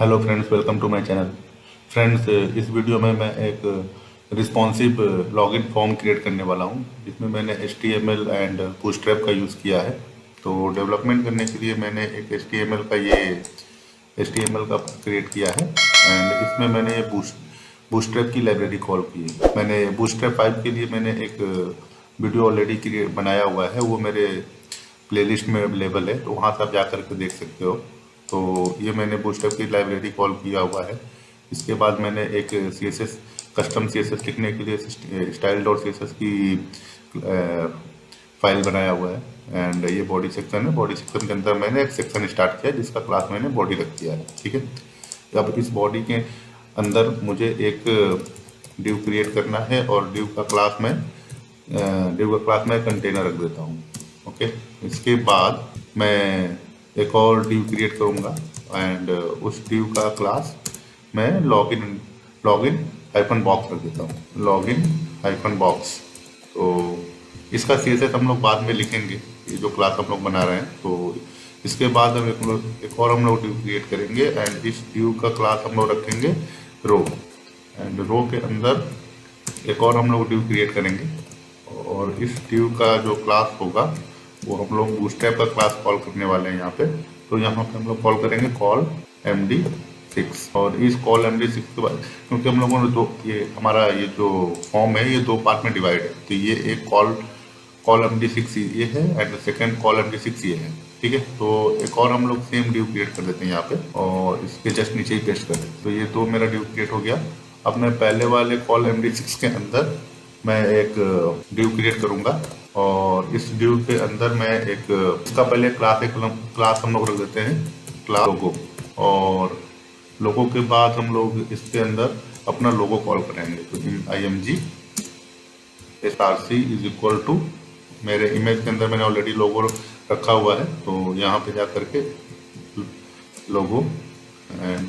Hello friends, welcome to my channel. Friends, इस video में मैं एक रिस्पॉन्सिव लॉगिन फॉर्म क्रिएट करने वाला हूं, जिसमें मैंने HTML एंड बूटस्ट्रैप का यूज़ किया है। तो डेवलपमेंट करने के लिए मैंने एक HTML का क्रिएट किया है एंड इसमें मैंने बूटस्ट्रैप की लाइब्रेरी कॉल की है। मैंने बूटस्ट्रैप 5 के लिए मैंने एक वीडियो ऑलरेडी क्रिएट बनाया हुआ है, वो मेरे प्लेलिस्ट में अवेलेबल है, तो वहाँ से आप जा करके देख सकते हो। तो ये मैंने बूटस्ट्रैप की लाइब्रेरी कॉल किया हुआ है। इसके बाद मैंने एक CSS कस्टम CSS लिखने के लिए style.css की फाइल बनाया हुआ है एंड ये बॉडी सेक्शन है। बॉडी सेक्शन के अंदर मैंने एक सेक्शन स्टार्ट किया जिसका क्लास मैंने बॉडी रख दिया है। ठीक है, अब इस बॉडी के अंदर मुझे एक डिव क्रिएट करना है और डिव का क्लास में कंटेनर रख देता हूँ। ओके, इसके बाद मैं एक और डिव क्रिएट करूँगा एंड उस डिव का क्लास मैं लॉगिन हाइफन बॉक्स रख देता हूँ। लॉगिन हाइफन बॉक्स, तो इसका CSS हम लोग बाद में लिखेंगे, ये जो क्लास हम लोग बना रहे हैं। तो इसके बाद हम एक और हम लोग डिव क्रिएट करेंगे एंड इस डिव का क्लास हम लोग रखेंगे रो एंड रो के अंदर एक और हम लोग डिव क्रिएट करेंगे और इस डिव का जो क्लास होगा वो हम लोग बूटस्ट्रैप का क्लास कॉल करने वाले हैं यहाँ पे। तो यहाँ पे हम लोग कॉल करेंगे कॉल MD6 और इस कॉल MD6 के बाद, क्योंकि हम लोगों ने हमारा ये जो फॉर्म है ये 2 पार्ट में डिवाइड है, तो ये एक कॉल MD6 ये है एंड सेकेंड कॉल MD6 ये है। ठीक है, तो एक और हम लोग सेम डिव क्रिएट कर देते हैं यहाँ पे और इसके जस्ट नीचे ही पेस्ट कर देते हैं। तो ये 2 मेरा डिव क्रिएट हो गया। अब मैं पहले वाले कॉल MD6 के अंदर मैं एक डिव क्रिएट करूंगा और इस डिव के अंदर मैं इसका पहले क्लास हम लोग रख देते हैं क्लास लोगो, और लोगो के बाद हम लोग इसके अंदर अपना लोगो कॉल करेंगे। तो img src is equal to, मेरे इमेज के अंदर मैंने ऑलरेडी लोगो रखा हुआ है, तो यहाँ पे जा करके लोगो एंड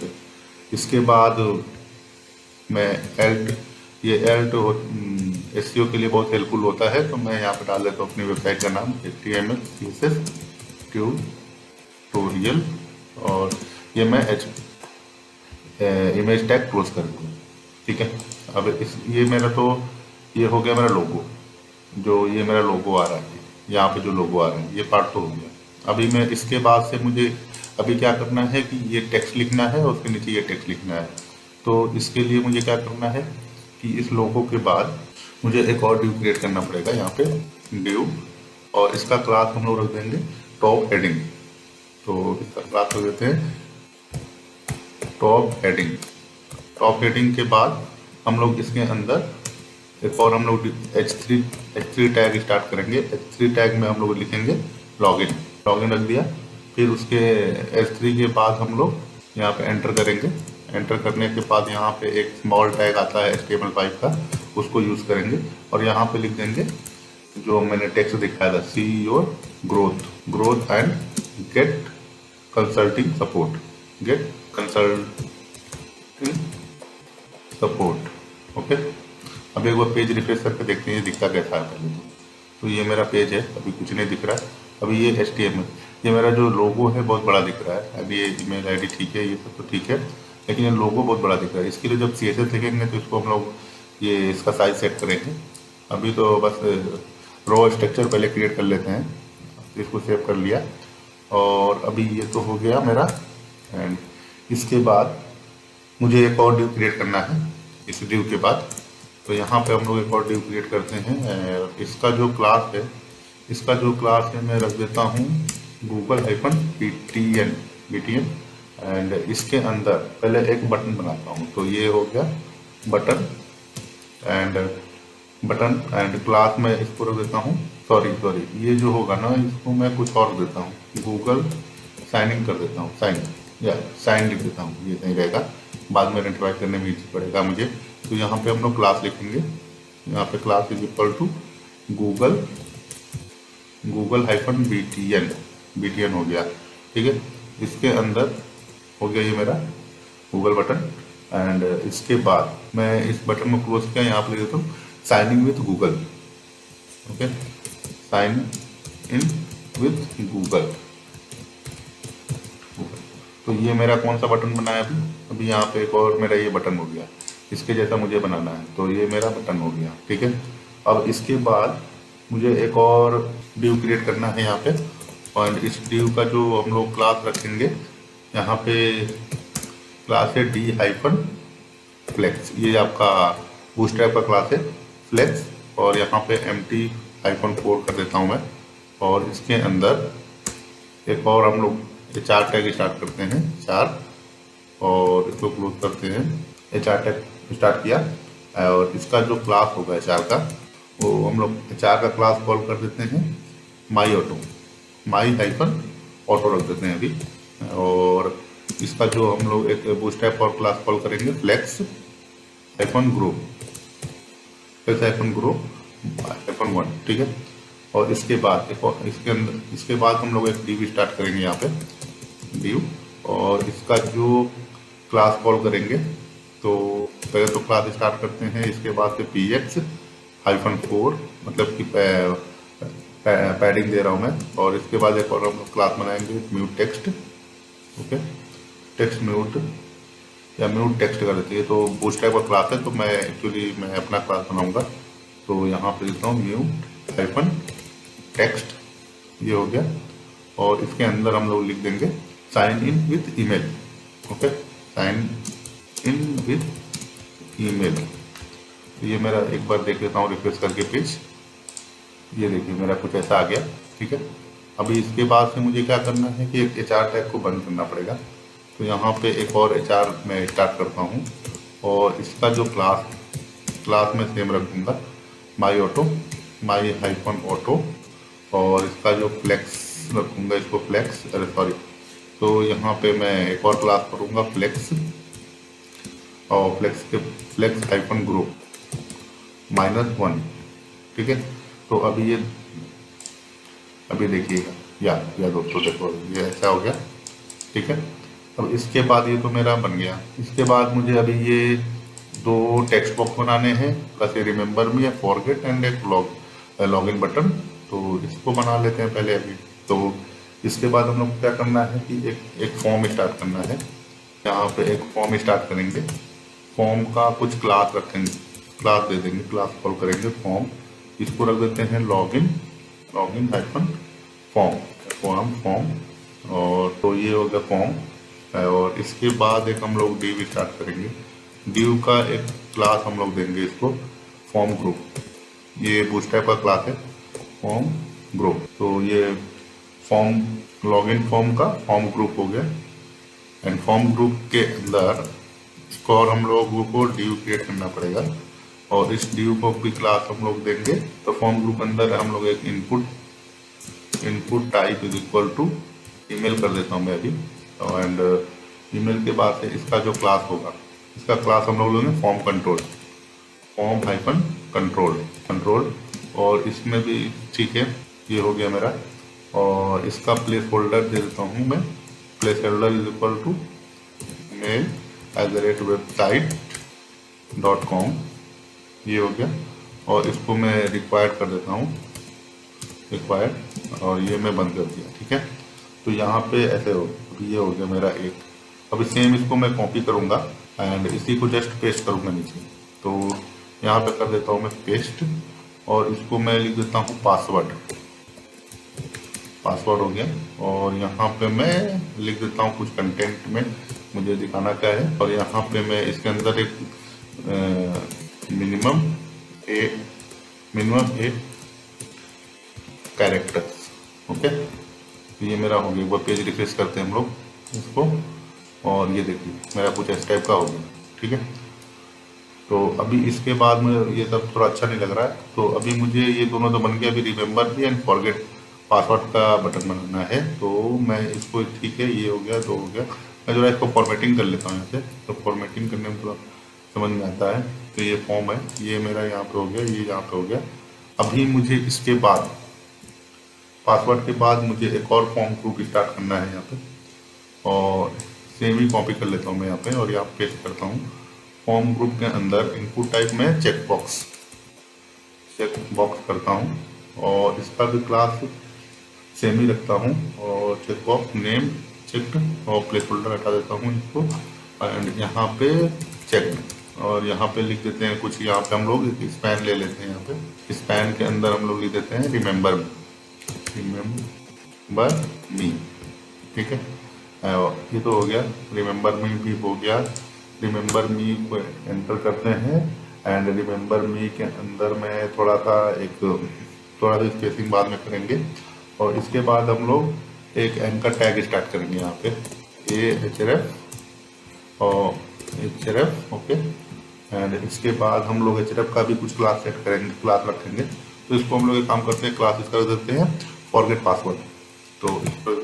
इसके बाद मैं एल्ट SEO के लिए बहुत हेल्पफुल होता है, तो मैं यहाँ पे डाल देता हूँ अपनी वेबसाइट का नाम HTML CSS ट्यूटोरियल और ये मैं इमेज टैग क्लोज कर दूँ। ठीक है, अब ये हो गया मेरा लोगो, जो ये मेरा लोगो आ रहा है, यहाँ पे जो लोगो आ रहा है ये पार्ट तो हो गया। अभी मैं इसके बाद से मुझे अभी क्या करना है कि ये टेक्स्ट लिखना है और उसके नीचे ये टेक्स्ट लिखना है। तो इसके लिए मुझे क्या करना है कि इस लोगो के बाद मुझे एक और डिव क्रिएट करना पड़ेगा, यहाँ पे डिव, और इसका क्लास हम लोग रख देंगे टॉप हेडिंग। तो इसका क्लास रख देते हैं टॉप हेडिंग। टॉप हेडिंग के बाद हम लोग इसके अंदर एक और हम लोग H3 टैग स्टार्ट करेंगे। H3 टैग में हम लोग लिखेंगे लॉगिन रख दिया। फिर उसके H3 के बाद हम लोग यहाँ पे एंटर करेंगे। एंटर करने के बाद यहाँ पे एक स्मॉल टैग आता है HTML5 का, उसको यूज़ करेंगे और यहाँ पे लिख देंगे जो मैंने टेक्स्ट दिखाया था, see your growth and get consulting support. Okay, अब एक बार पेज रिफ्रेश करके देखते हैं ये दिखता कैसा है पहले तो ये मेरा पेज है, अभी कुछ नहीं दिख रहा है। अभी ये HTML, ये मेरा जो लोगो है बहुत बड़ा दिख रहा है। अभी ये ईमेल ID ठीक है, ये सब तो ठीक है, लेकिन ये लोगो बहुत बड़ा दिख रहा है। इसके लिए जब CSS लिखेंगे तो इसको हम लोग इसका साइज सेट करेंगे। अभी तो बस रो स्ट्रक्चर पहले क्रिएट कर लेते हैं, इसको सेव कर लिया और अभी ये तो हो गया मेरा। एंड इसके बाद मुझे एक और डिव क्रिएट करना है इस डिव के बाद। तो यहाँ पे हम लोग एक और डिव क्रिएट करते हैं। इसका जो क्लास है मैं रख देता हूँ Google-BTN एंड इसके अंदर पहले एक बटन बनाता हूँ। तो ये हो गया बटन एंड क्लास में इसको रख देता हूँ, सॉरी ये जो होगा ना इसको मैं कुछ और देता हूँ, गूगल साइन इन कर देता हूँ, साइन लिख देता हूँ, ये नहीं रहेगा, बाद में आइडेंटिफाई करने में इजी पड़ेगा मुझे। तो यहाँ पे हम लोग क्लास लिखेंगे, यहाँ पे class is equal to Google-BTN हो गया। ठीक है, इसके अंदर हो गया ये मेरा गूगल बटन एंड इसके बाद मैं इस बटन को क्लोज किया, यहाँ पे लिख देता हूँ sign in with Google. Okay, sign in with Google तो ये मेरा कौन सा बटन बना है अभी यहाँ पे एक और मेरा ये बटन हो गया, इसके जैसा मुझे बनाना है, तो ये मेरा बटन हो गया। ठीक है, अब इसके बाद मुझे एक और डिव क्रिएट करना है यहाँ पे, और इस डिव का जो हम लोग क्लास रखेंगे यहाँ पे, क्लास है डी हाइफन फ्लेक्स। ये आपका बूटस्ट्रैप का क्लास है फ्लेक्स, और यहाँ पे empty -4 कर देता हूँ मैं, और इसके अंदर एक और हम लोग ये 4 टैग स्टार्ट करते हैं, 4, और इसको क्लोज करते हैं। ये 4 टैग स्टार्ट किया, और इसका जो क्लास होगा HR का, वो हम लोग HR का क्लास कॉल कर देते हैं माई ऑटो, माई हाइफन ऑटो रख देते हैं अभी। और इसका जो हम लोग एक बूटस्ट्रैप और क्लास कॉल करेंगे flex hyphen group, flex hyphen group hyphen 1। ठीक है, और इसके बाद इसके अंदर, इसके बाद हम लोग एक डिव स्टार्ट करेंगे यहाँ पे, डिव, और इसका जो क्लास कॉल करेंगे, तो पहले तो क्लास स्टार्ट करते हैं, इसके बाद फिर px -4, मतलब कि पैडिंग दे रहा हूँ मैं, और इसके बाद एक और हम लोग क्लास बनाएंगे mute text. Okay, text mute या म्यूट टेक्स्ट कर देते हैं, तो बूटस्ट्रैप का क्लास है, तो मैं एक्चुअली मैं अपना क्लास बनाऊंगा, तो यहाँ पे लिखता हूँ म्यूट हाइफन टेक्स्ट, ये हो गया। और इसके अंदर हम लोग लिख देंगे sign in with email. Okay, sign in with email, तो ये मेरा एक बार देख लेता हूँ रिफ्रेश करके पेज, ये देखिए मेरा कुछ ऐसा आ गया। ठीक है, अभी इसके बाद से मुझे क्या करना है कि एक HR टैग को बंद करना पड़ेगा, तो यहाँ पे एक और HR मैं स्टार्ट करता हूँ, और इसका जो क्लास में सेम रख दूँगा माई ऑटो, माई हाइफन ऑटो, और इसका जो फ्लेक्स रखूँगा, इसको फ्लेक्स, अरे सॉरी, तो यहाँ पे मैं एक और क्लास करूँगा फ्लेक्स, और फ्लेक्स के फ्लेक्स हाइफन ग्रुप -1। ठीक है, तो अभी देखिएगा, या दोस्तों देखो ये ऐसा हो गया। ठीक है, अब इसके बाद ये तो मेरा बन गया, इसके बाद मुझे अभी ये 2 टेक्स्ट बॉक्स बनाने हैं, प्लस ये रिमेंबर मी, फॉरगेट, एंड एक लॉगिन बटन, तो इसको बना लेते हैं पहले अभी। तो इसके बाद हम लोग क्या करना है कि एक फॉर्म स्टार्ट करना है, यहाँ पे एक फॉर्म स्टार्ट करेंगे, फॉर्म का कुछ क्लास रखेंगे, क्लास दे देंगे, क्लास कॉल करेंगे फॉर्म, इसको रख देते हैं लॉगिन हाइफन फॉर्म, और तो ये हो गया फॉर्म। और इसके बाद एक हम लोग डिव स्टार्ट करेंगे, डिव का एक क्लास हम लोग देंगे इसको फॉर्म ग्रुप, ये बूटस्ट्रैप का क्लास है फॉर्म ग्रुप, तो ये फॉर्म लॉगिन फॉर्म का फॉर्म ग्रुप हो गया। एंड फॉर्म ग्रुप के अंदर इसको और हम लोगों को डिव क्रिएट करना पड़ेगा, और इस डिव को भी क्लास हम लोग देंगे, तो फॉर्म ग्रुप अंदर हम लोग एक input type is equal to email कर देता हूँ मैं अभी, एंड ईमेल के बाद से इसका जो क्लास होगा, इसका क्लास हम लोग लेंगे form control, form hyphen control, और इसमें भी ठीक है, ये हो गया मेरा, और इसका प्लेस होल्डर दे देता हूँ मैं, placeholder is equal to mail@website.com, ये हो गया, और इसको मैं रिक्वायर्ड कर देता हूँ, रिक्वायर्ड, और ये मैं बंद कर दिया। ठीक है, तो यहाँ पे ऐसे हो, ये हो गया मेरा एक। अभी सेम इसको मैं कॉपी करूँगा एंड इसी को जस्ट पेस्ट करूँगा नीचे, तो यहाँ पे कर देता हूँ मैं पेस्ट, और इसको मैं लिख देता हूँ पासवर्ड हो गया, और यहाँ पे मैं लिख देता हूँ कुछ कंटेंट में मुझे दिखाना क्या है, और यहाँ पे मैं इसके अंदर एक मिनिमम 8 कैरेक्टर्स। ओके, तो ये मेरा हो गया, एक बार पेज रिफ्रेश करते हैं हम लोग इसको, और ये देखिए मेरा कुछ इस टाइप का हो गया। ठीक है, तो अभी इसके बाद में ये सब थोड़ा अच्छा नहीं लग रहा है, तो अभी मुझे ये दोनों तो बन गया, अभी रिमेंबर भी एंड फॉरगेट पासवर्ड का बटन बनाना है, तो मैं इसको, ठीक है ये हो गया, तो हो गया, मैं जरा इसको फॉर्मेटिंग कर लेता हूँ यहाँ से, तो फॉर्मेटिंग करने में थोड़ा समझ में आता है। तो ये फॉर्म है, ये मेरा यहाँ पे हो गया, ये यहाँ पे हो गया। अभी मुझे इसके बाद पासवर्ड के बाद मुझे एक और फॉर्म ग्रुप स्टार्ट करना है यहाँ पे, और सेम ही कॉपी कर लेता हूँ मैं यहाँ पे, और यहाँ पेस्ट करता हूँ फॉर्म ग्रुप के अंदर इनपुट टाइप में चेक बॉक्स करता हूँ, और इसका भी क्लास सेम ही रखता हूँ, और चेक बॉक्स नेम चेक्ड और प्लेस होल्डर हटा देता हूँ इसको, एंड यहाँ पे चेक्ड, और यहाँ पे लिख देते हैं कुछ, यहाँ पे हम लोग स्पैन ले लेते हैं, यहाँ पे स्पैन के अंदर हम लोग लिख देते हैं रिमेंबर मी, ठीक है। ये तो हो गया, रिमेंबर मी भी हो गया। रिमेंबर मी को एंटर करते हैं, एंड रिमेंबर मी के अंदर में थोड़ा सा स्पेसिंग बाद में करेंगे, और इसके बाद हम लोग एक एंकर टैग स्टार्ट करेंगे यहाँ पे href और href, ओके। एंड इसके बाद हम लोग href का भी कुछ क्लास सेट करेंगे, क्लास रखेंगे। तो इसको हम लोग एक काम करते हैं, क्लास इसका देते हैं फॉरगेट पासवर्ड। तो इसको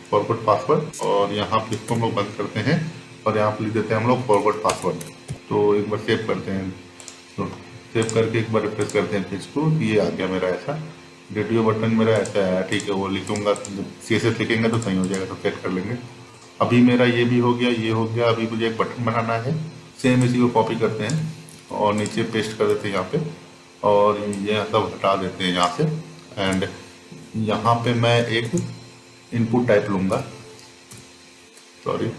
फॉरगेट पासवर्ड, और यहाँ पे इसको हम लोग बंद करते हैं, और यहाँ पे लिख देते हैं हम लोग फॉरगेट पासवर्ड। तो एक बार सेव करते हैं, तो सेव करके एक बार रिफ्रेश करते हैं पेज को, ये आ गया मेरा ऐसा। रेडियो बटन मेरा ऐसा है, ठीक है। वो लिखूंगा, CSS लिखेंगे तो सही हो जाएगा, तो सेट कर लेंगे। अभी मेरा ये भी हो गया, ये हो गया। अभी मुझे एक बटन बनाना है, सेम इसी को कॉपी करते हैं और नीचे पेस्ट कर देते हैं यहाँ पे, और ये सब हटा देते हैं यहाँ से। एंड यहाँ पे मैं एक इनपुट टाइप लूँगा, sorry,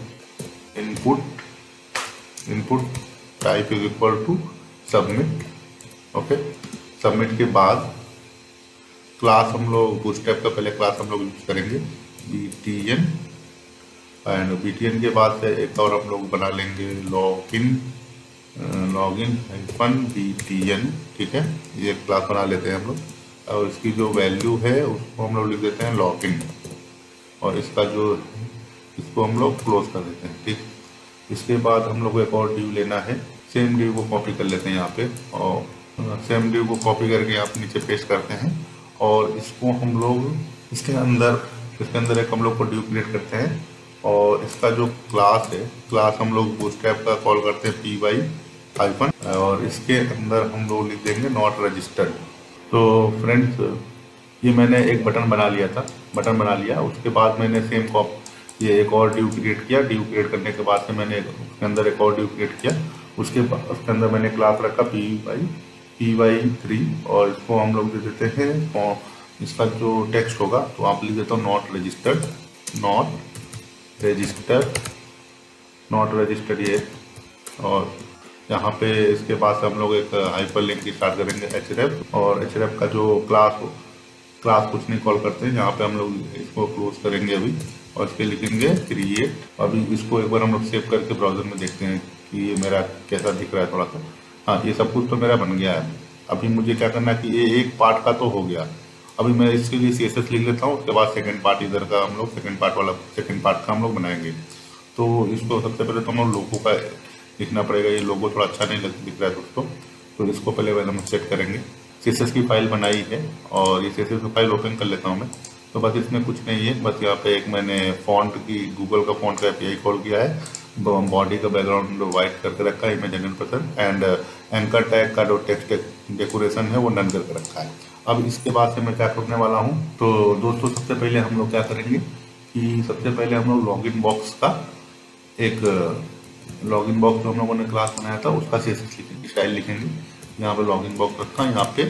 input type is equal to submit, okay. Submit के बाद क्लास हम लोग बूटस्ट्रैप का पहले क्लास हम लोग यूज करेंगे btn, एंड btn के बाद से एक और हम लोग बना लेंगे लॉगिन btn, ठीक है। ये क्लास बना लेते हैं हम लोग, और इसकी जो वैल्यू है उसको हम लोग लिख देते हैं लॉगिन, और इसका जो इसको हम लोग क्लोज कर देते हैं, ठीक। इसके बाद हम लोग को एक और ड्यू लेना है, सेम ड्यू को कॉपी कर लेते हैं यहाँ पे, और सेम ड्यू को कॉपी करके यहाँ पे नीचे पेस्ट करते हैं, और इसको हम लोग इसके अंदर एक हम लोग को ड्यू क्रिएट करते हैं, और इसका जो क्लास है, क्लास हम लोग बूटस्ट्रैप का कॉल करते हैं py-, और इसके अंदर हम लोग लिख देंगे नॉट रजिस्टर्ड। तो फ्रेंड्स, ये मैंने एक बटन बना लिया। उसके बाद मैंने ये एक और ड्यू क्रिएट किया। ड्यू क्रिएट करने के बाद से मैंने उसके अंदर एक और ड्यू क्रिएट किया। उसके अंदर मैंने क्लास रखा py3, और इसको हम लोग दे देते हैं, इसका जो टेक्स्ट होगा तो आप लिख देता हूँ नॉट रजिस्टर्ड ये, और यहाँ पे इसके बाद हम लोग एक हाइपर लिंक स्टार्ट करेंगे href, और href का जो क्लास कुछ नहीं कॉल करते हैं, यहाँ पे हम लोग इसको क्लोज करेंगे अभी, और इसके लिखेंगे क्रिएट। अभी इसको एक बार हम लोग सेव करके ब्राउजर में देखते हैं कि ये मेरा कैसा दिख रहा है थोड़ा सा। हाँ, ये सब कुछ तो मेरा बन गया है। अभी मुझे क्या करना है कि ये एक पार्ट का तो हो गया, अभी मैं इसके लिए CSS लिख लेता हूँ। उसके बाद सेकंड पार्ट इधर का हम लोग सेकंड पार्ट का हम लोग बनाएंगे। तो इसको सबसे पहले तो हम लोग लोगों का लिखना पड़ेगा। ये लोगो थोड़ा अच्छा नहीं दिख रहा है दोस्तों, तो इसको पहले हम सेट करेंगे। CSS की फाइल बनाई है, और ये CSS की फाइल ओपन कर लेता हूँ मैं। तो बस इसमें कुछ नहीं है, बस यहाँ पे एक मैंने फॉन्ट की गूगल का फॉन्ट का API कॉल किया है, बॉडी का बैकग्राउंड वाइट करके रखा है, इमेज 100%, एंड एंकर टैग का जो टेक्स्ट डेकोरेशन है वो नन करके रखा है। अब इसके बाद से मैं क्या करने वाला हूँ, तो दोस्तों सबसे पहले हम लोग क्या करेंगे कि सबसे पहले हम लोग लॉगिन बॉक्स का एक लॉगिन बॉक्स जो हम लोगों ने क्लास बनाया था उसका CSS स्टाइल लिखेंगे। यहाँ पे लॉगिन बॉक्स रखा, यहाँ पे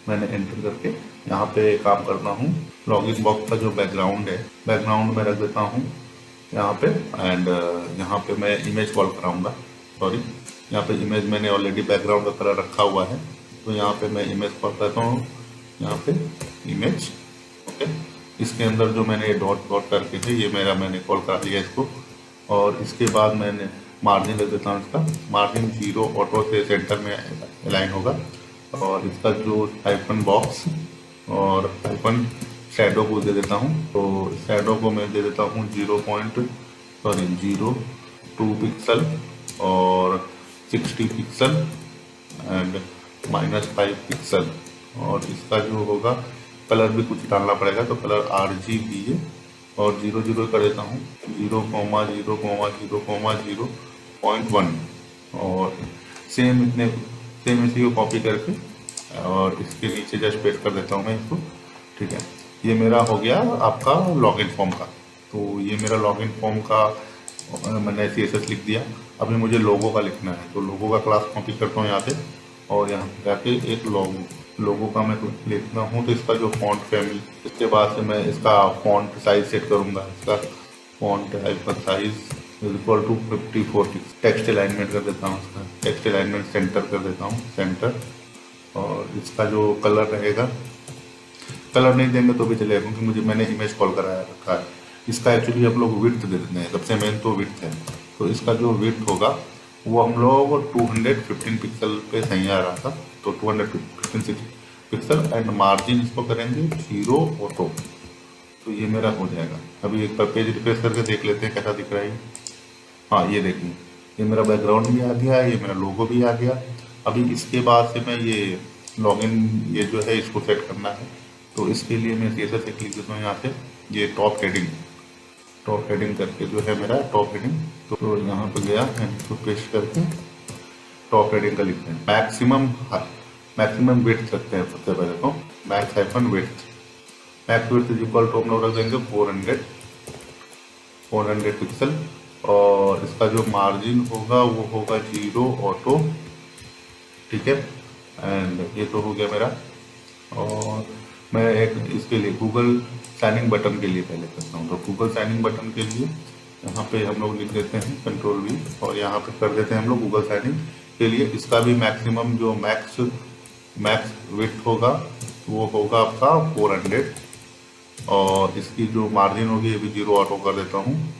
मैंने एंटर करके यहाँ पे काम करता हूँ। लॉगिन बॉक्स का जो बैकग्राउंड है, बैकग्राउंड में रख देता हूँ यहाँ पे, एंड यहाँ पे मैं इमेज कॉल कराऊंगा। सॉरी, यहाँ पे इमेज मैंने ऑलरेडी बैकग्राउंड का कलर रखा हुआ है, तो यहाँ पे मैं इमेज कॉल करता हूँ, यहाँ पे इमेज, ओके। इसके अंदर जो मैंने डॉट करके थे, ये मैंने कॉल करा लिया इसको, और इसके बाद मैंने मार्जिन रख देता हूँ। इसका मार्जिन 0 ऑटो से सेंटर में अलाइन होगा, और इसका जो हाइफन बॉक्स और हाइफन शैडो को दे देता हूँ। तो शैडो को मैं दे देता हूँ 0.02 पिक्सल और 60 पिक्सल एंड -5 पिक्सल, और इसका जो होगा कलर भी कुछ डालना पड़ेगा, तो कलर RGB है, और 0 कर देता हूँ 0,0,0,0.1, और सेम इसी को कॉपी करके और इसके नीचे जस्ट पेस्ट कर देता हूँ मैं इसको, ठीक है। ये मेरा हो गया आपका लॉगिन फॉर्म का। तो ये मेरा लॉगिन फॉर्म का मैंने CSS लिख दिया। अभी मुझे लोगो का लिखना है, तो लोगो का क्लास कॉपी करता हूँ यहाँ पे, और यहाँ पे जाके एक लोगो का मैं लिखता हूँ तो इसका जो फॉन्ट फैमिली, इसके बाद से मैं इसका फॉन्ट साइज सेट करूँगा। इसका font hyper size is equal to 5040। Text alignment कर देता हूँ, इसका टेक्स्ट अलाइनमेंट सेंटर कर देता हूँ, सेंटर। और इसका जो कलर रहेगा, कलर नहीं देंगे तो भी चलेगा क्योंकि मुझे मैंने इमेज कॉल कराया रखा है। इसका एक्चुअली हम लोग विड्थ दे देते हैं, सबसे मेन तो विड्थ है। तो इसका जो विड्थ होगा वो हम लोग 215 पिक्सल पे सही आ रहा था, तो 215 पिक्सल एंड मार्जिन इसको करेंगे 0 ऑटो, तो ये मेरा हो जाएगा। अभी एक बार पेज रिफ्रेश करके देख लेते हैं कैसा दिख रहा है। हाँ ये देखिए, ये मेरा बैकग्राउंड भी आ गया, ये मेरा लोगो भी आ गया। अभी इसके बाद से मैं ये लॉगिन ये जो है इसको सेट करना है, तो इसके लिए मैं CSS एक लिख देता हूँ यहाँ से, ये टॉप हेडिंग करके जो है मेरा टॉप हेडिंग, तो यहाँ पे गया इसको पेस्ट करके टॉप हेडिंग का लिखते हैं। मैक्सिमम विड्थ रखते हैं सबसे पहले, तो max hyphen width, max width is equal to हम लोग रख देंगे 400 पिक्सल। और इसका जो मार्जिन होगा वो होगा 0 ऑटो, ठीक है। एंड ये तो हो गया मेरा। और मैं एक इसके लिए गूगल साइनिंग बटन के लिए पहले करता हूँ, तो गूगल साइनिंग बटन के लिए यहाँ पे हम लोग लिख देते हैं Ctrl+V और यहाँ पे कर देते हैं हम लोग गूगल साइनिंग के लिए। इसका भी मैक्सिमम जो मैक्स विड्थ होगा वो होगा आपका 400, और इसकी जो मार्जिन होगी ये भी 0 ऑटो कर देता हूँ,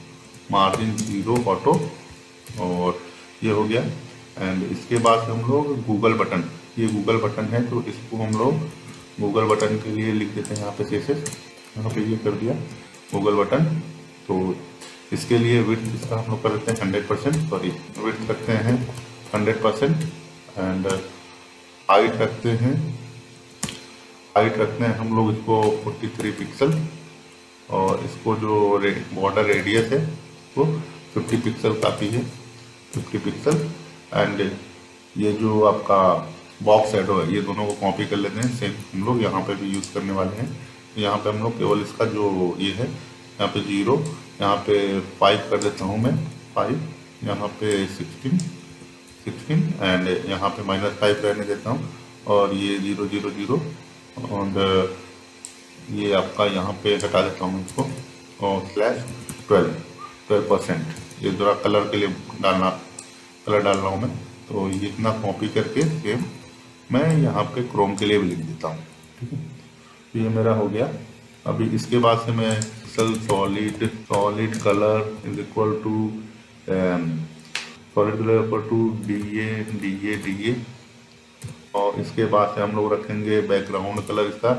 मार्जिन 0 ऑटो, और ये हो गया। एंड इसके बाद हम लोग गूगल बटन, ये गूगल बटन है तो इसको हम लोग गूगल बटन के लिए लिख देते हैं यहाँ पे CSS, यहाँ पे ये कर दिया गूगल बटन। तो इसके लिए विड्थ इसका हम लोग कर देते हैं 100%, सॉरी विड्थ रखते हैं 100% एंड हाइट रखते हैं हम लोग इसको 43 पिक्सल, और इसको जो बॉर्डर रेडियस है वो 50 पिक्सल काफ़ी है, 50 पिक्सल। एंड ये जो आपका बॉक्स शैडो है ये दोनों को कॉपी कर लेते हैं, सेम हम लोग यहाँ पे भी यूज़ करने वाले हैं। तो यहाँ पे हम लोग केवल इसका जो ये है यहाँ पे 0, यहाँ पे 5 कर देता हूँ मैं 5, यहाँ पे 16 एंड यहाँ पे -5 रहने देता हूँ, और ये 0 0 0 और ये आपका यहाँ पे हटा देता हूँ इसको, और /12% ये जरा कलर के लिए कलर डाल रहा हूँ मैं, तो ये इतना कॉपी करके सेम मैं यहाँ पे क्रोम के लिए भी लिख देता हूँ, ठीक है। तो ये मेरा हो गया। अभी इसके बाद से मैं solid colour is equal to DA, और इसके बाद से हम लोग रखेंगे बैकग्राउंड कलर, इसका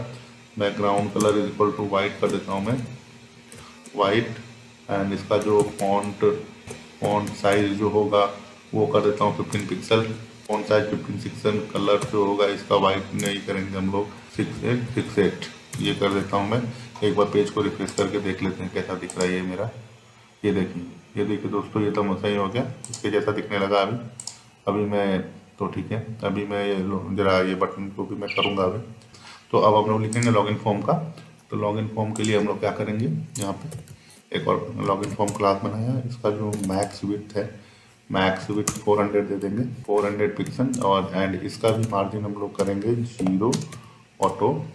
background colour is equal to white कर देता हूँ मैं, वाइट। एंड इसका जो फॉन्ट साइज जो होगा वो कर देता हूँ 15 pixel, font size 15 pixel. Colour जो होगा इसका वाइट नहीं करेंगे हम लोग, 68 ये कर देता हूँ मैं। एक बार पेज को रिफ्रेश करके देख लेते हैं कैसा दिख रहा है ये मेरा। ये देखिए दोस्तों, ये तो सही हो गया, इसके जैसा दिखने लगा अभी मैं, तो ठीक है। अभी मैं जरा ये बटन को भी मैं करूँगा अभी। तो अब हम लोग लिखेंगे लॉगिन फॉर्म का। तो लॉगिन फॉर्म के लिए हम लोग क्या करेंगे, यहाँ पे एक और लॉगिन फॉर्म क्लास बनाया है, इसका जो मैक्स विड्थ है, मैक्स विड्थ 400 दे देंगे, 400 पिक्सल। और एंड इसका भी मार्जिन हम लोग करेंगे 0 ऑटो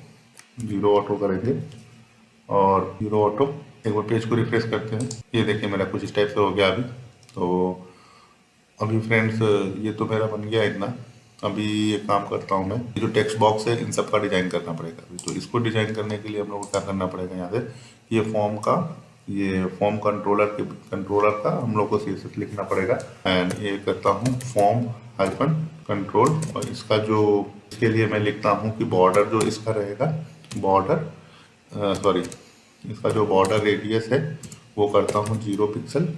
करेंगे, और 0 ऑटो। एक बार पेज को रिफ्रेश करते हैं, ये देखिए मेरा कुछ इस टाइप से हो गया अभी। तो अभी फ्रेंड्स ये तो मेरा बन गया इतना। अभी एक काम करता हूँ मैं, ये जो टेक्स्ट बॉक्स है इन सब का डिजाइन करना पड़ेगा अभी। तो इसको डिजाइन करने के लिए हम लोग को क्या करना पड़ेगा, यहाँ से ये फॉर्म कंट्रोलर का हम लोग को CSS लिखना पड़ेगा। एंड ये करता हूँ फॉर्म हाइफन कंट्रोल, और इसका जो इसके लिए मैं लिखता हूँ कि बॉर्डर जो इसका रहेगा, इसका जो बॉर्डर रेडियस है वो करता हूँ 0 पिक्सल।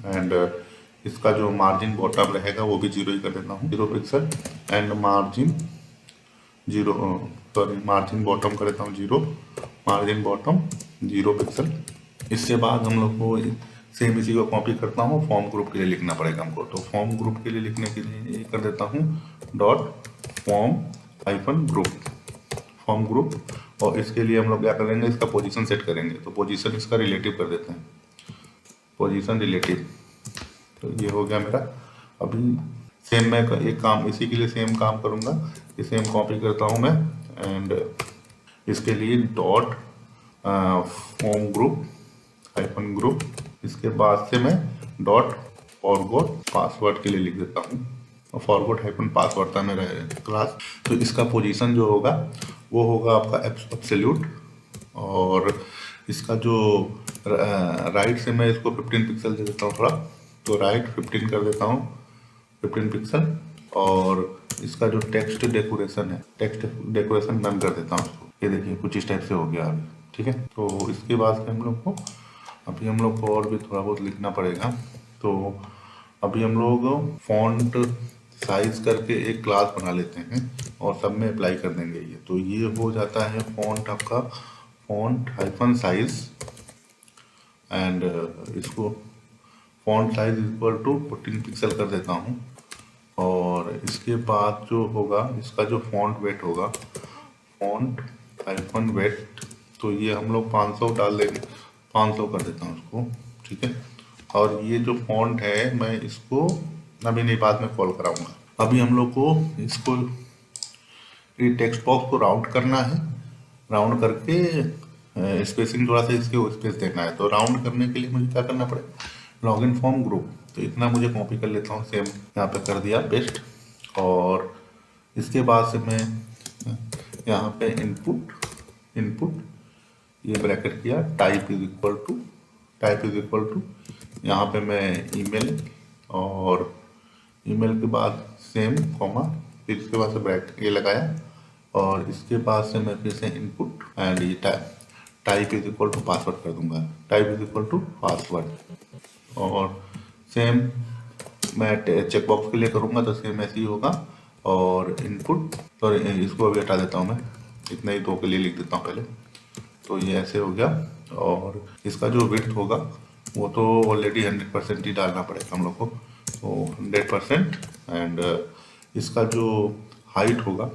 एंड इसका जो मार्जिन बॉटम रहेगा वो भी 0 ही कर देता हूँ, 0 पिक्सल। एंड मार्जिन बॉटम कर देता हूँ 0, मार्जिन बॉटम 0 पिक्सल। इसके बाद हम लोग को सेम इसी को कॉपी करता हूँ, फॉर्म ग्रुप के लिए लिखना पड़ेगा हमको। तो फॉर्म ग्रुप के लिए लिखने के लिए ये कर देता हूँ फॉर्म ग्रुप। और इसके लिए हम लोग क्या करेंगे, इसका पोजीशन सेट करेंगे। तो पोजीशन इसका रिलेटिव कर देते हैं, पोजीशन रिलेटिव। तो ये हो गया मेरा। अभी सेम मैं एक काम इसी के लिए सेम काम करूँगा, ये सेम कॉपी करता हूँ मैं एंड इसके लिए dot home group hyphen group, इसके बाद से मैं डॉट फॉरगॉट पासवर्ड के लिए लिख देता हूँ, और फॉरगॉट हाइफन पासवर्ड था मेरा क्लास। तो इसका पोजीशन जो होगा वो होगा आपका एब्सोल्यूट, और इसका जो राइट से मैं इसको 15 पिक्सल दे देता हूँ थोड़ा, तो राइट 15 कर देता हूँ, 15 पिक्सल। और इसका जो टेक्स्ट डेकोरेशन है, टेक्स्ट डेकोरेशन डन कर देता हूँ उसको। ये देखिए कुछ इस टाइप से हो गया अभी, ठीक है। तो इसके बाद से हम लोग को अभी हम लोग को और भी थोड़ा बहुत लिखना पड़ेगा। तो अभी हम लोग फॉन्ट साइज करके एक क्लास बना लेते हैं और सब में अप्लाई कर देंगे ये। तो ये हो जाता है फॉन्ट आपका फॉन्ट हाइफन साइज, एंड इसको font size equal to 14 pixel कर देता हूँ। और इसके बाद जो होगा इसका जो फॉन्ट वेट होगा, फॉन्ट हाइफन वेट, तो ये हम लोग 500 डाल देंगे, 500 कर देता हूँ उसको, ठीक है। और ये जो फॉन्ट है मैं इसको अभी नहीं, बाद में कॉल कराऊंगा। अभी हम लोग को इसको ये टेक्स्ट बॉक्स को राउंड करना है, राउंड करके स्पेसिंग थोड़ा सा इसके स्पेस देना है। तो राउंड करने के लिए मुझे क्या करना पड़ेगा, लॉगिन फॉर्म ग्रुप, तो इतना मुझे कॉपी कर लेता हूँ, सेम यहाँ पे कर दिया पेस्ट। और इसके बाद से मैं यहाँ पे इनपुट ये ब्रैकेट किया, टाइप इज इक्वल टू यहाँ पे मैं ईमेल, और ईमेल के बाद सेम कॉमा, फिर इसके बाद से ब्रैकेट ये लगाया, और इसके बाद से मैं फिर से इनपुट एंड ये type is equal to password कर दूंगा, type is equal to password. और सेम मैं चेक बॉक्स के लिए करूँगा तो सेम ऐसे ही होगा। और इनपुट, सॉरी इसको अभी हटा देता हूँ मैं, इतना ही दो के लिए लिख देता हूँ पहले। तो ये ऐसे हो गया। और इसका जो विड्थ होगा वो तो ऑलरेडी 100% ही डालना पड़ेगा हम लोग को, तो 100%। एंड इसका जो हाइट होगा,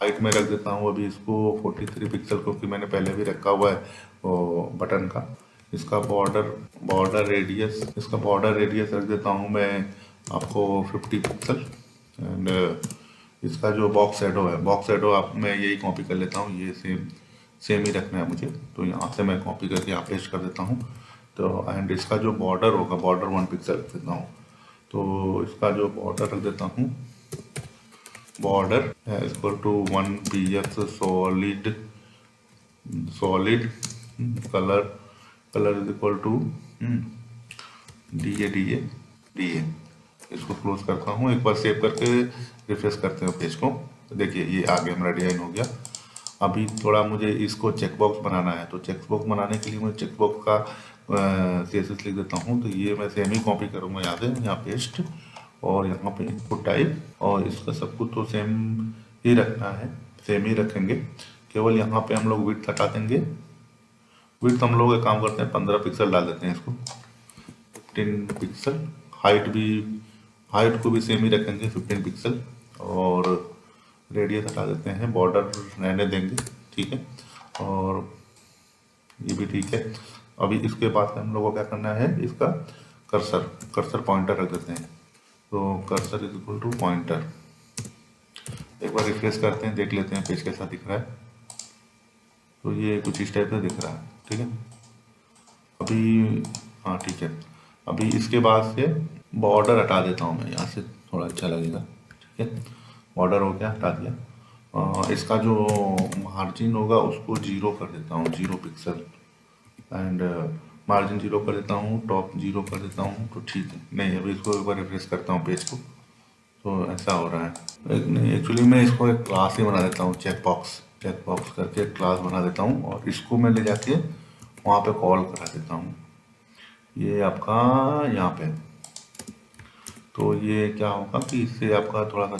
हाइट में रख देता हूँ अभी इसको 43 पिक्सल, क्योंकि मैंने पहले भी रखा हुआ है वो बटन का। इसका बॉर्डर रेडियस रख देता हूँ मैं आपको 50 पिक्सल। एंड इसका जो बॉक्स शैडो आप मैं यही कॉपी कर लेता हूँ, ये सेम ही रखना है मुझे, तो यहाँ से मैं कॉपी करके यहाँ पेस्ट कर देता हूँ। तो एंड इसका जो बॉर्डर होगा, बॉर्डर 1 पिक्सल रख देता हूँ, तो इसका जो बॉर्डर रख देता हूँ, border equal to 1 px solid colour is equal to DA। इसको क्लोज करता हूँ, एक बार सेव करके रिफ्रेश करते हैं पेज को, तो देखिए ये आगे हमारा डिजाइन हो गया। अभी थोड़ा मुझे इसको चेक बॉक्स बनाना है, तो चेक बॉक्स बनाने के लिए मैं चेक बॉक्स का CSS लिख देता हूँ। तो ये मैं सेम ही कॉपी करूँगा यहाँ से, यहाँ पेस्ट, और यहाँ पे इनपुट टाइप, और इसका सब कुछ तो सेम ही रखना है, सेम ही रखेंगे। केवल यहाँ पे हम लोग विड्थ हटा देंगे, विड्थ हम लोग एक काम करते हैं 15 पिक्सल डाल देते हैं इसको, 15 पिक्सल। हाइट को भी सेम ही रखेंगे 15 पिक्सल, और रेडियस हटा देते हैं, बॉर्डर रहने देंगे, ठीक है। और ये भी ठीक है। अभी इसके बाद हम लोगों को क्या करना है, इसका कर्सर पॉइंटर रख देते हैं, तो cursor is equal to pointer. एक बार रिफ्रेश करते हैं, देख लेते हैं पेज कैसा दिख रहा है। तो ये कुछ इस टाइप से दिख रहा है, ठीक है। अभी हाँ ठीक है। अभी इसके बाद से बॉर्डर हटा देता हूँ मैं, यहाँ से थोड़ा अच्छा लगेगा, ठीक है। बॉर्डर हो गया, हटा दिया। इसका जो मार्जिन होगा उसको 0 कर देता हूँ, 0 पिक्सल, एंड मार्जिन 0 कर देता हूँ, टॉप 0 कर देता हूँ, तो ठीक है। नहीं, अभी इसको एक बार रिफ्रेश करता हूँ पेज को, तो ऐसा हो रहा है। नहीं, एक्चुअली मैं इसको एक क्लास ही बना देता हूँ, चेक बॉक्स करके एक क्लास बना देता हूँ, और इसको मैं ले जाके वहाँ पे कॉल करा देता हूँ, ये आपका यहाँ पे। तो ये क्या होगा कि इससे आपका थोड़ा सा